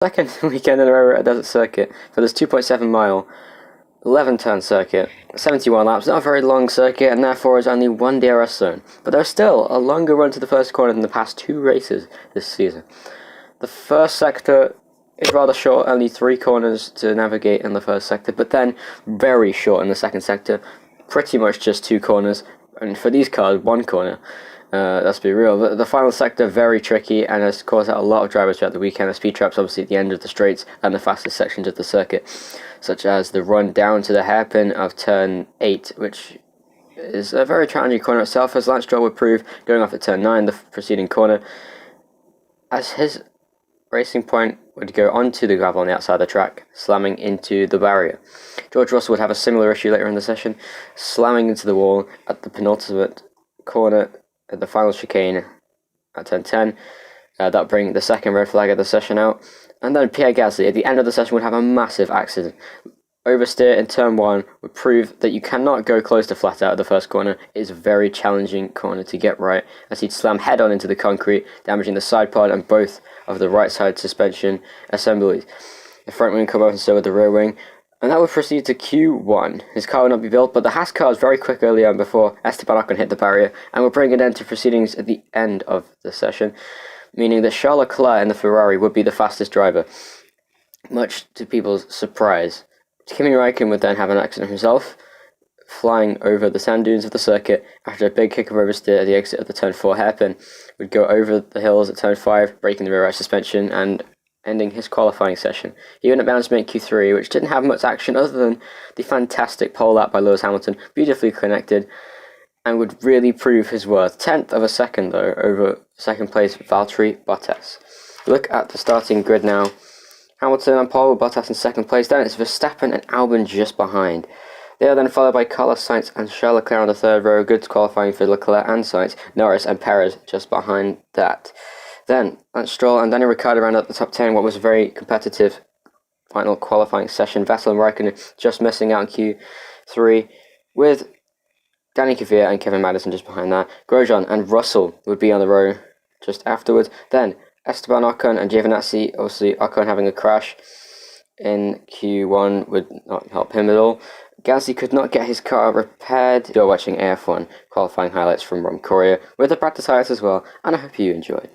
Second weekend in a row at a desert circuit for this 2.7 mile, 11 turn circuit, 71 laps, not a very long circuit, and therefore is only one DRS zone. But there's still a longer run to the first corner than the past two races this season. The first sector is rather short, only 3 corners to navigate in the first sector, but then very short in the second sector, pretty much just 2 corners, and for these cars, 1 corner. Let's be real. The final sector very tricky and has caused out a lot of drivers throughout the weekend. The speed traps obviously at the end of the straights and the fastest sections of the circuit, such as the run down to the hairpin of turn 8, which is a very challenging corner itself, as Lance Stroll would prove going off at turn 9, the preceding corner, as his racing point would go onto the gravel on the outside of the track, slamming into the barrier. George Russell would have a similar issue later in the session, slamming into the wall at the penultimate corner at the final chicane at turn 10. That would bring the second red flag of the session out. And then Pierre Gasly at the end of the session would have a massive accident. Oversteer in turn 1 would prove that you cannot go close to flat out of the first corner. It is a very challenging corner to get right, as he'd slam head on into the concrete, damaging the side pod and both of the right side suspension assemblies. The front wing come up and so would the rear wing. And that would proceed to Q1. His car would not be built, but the Haas car was very quick early on before Esteban Ocon hit the barrier, and would bring an end to proceedings at the end of the session, meaning that Charles Leclerc in the Ferrari would be the fastest driver, much to people's surprise. Kimi Räikkönen would then have an accident himself, flying over the sand dunes of the circuit after a big kick of oversteer at the exit of the turn 4 hairpin, would go over the hills at turn 5, breaking the rear right suspension and ending his qualifying session. He ended up managed to make Q3, which didn't have much action other than the fantastic pole lap by Lewis Hamilton, beautifully connected, and would really prove his worth. 10th of a second, though, over second place Valtteri Bottas. Look at the starting grid now. Hamilton on pole, Bottas in second place. Then it's Verstappen and Albon just behind. They are then followed by Carlos Sainz and Charles Leclerc on the third row. Good qualifying for Leclerc and Sainz. Norris and Perez just behind that. Then Lance Stroll and Daniel Ricciardo round out the top 10. What was a very competitive final qualifying session. Vettel and Raikkonen just missing out in Q3, with Danny Kvyat and Kevin Magnussen just behind that. Grosjean and Russell would be on the row just afterwards. Then Esteban Ocon and Giovinazzi, obviously Ocon having a crash in Q1 would not help him at all. Gasly could not get his car repaired. You're watching AF1 qualifying highlights from Romcorian with the practice highlights as well, and I hope you enjoyed.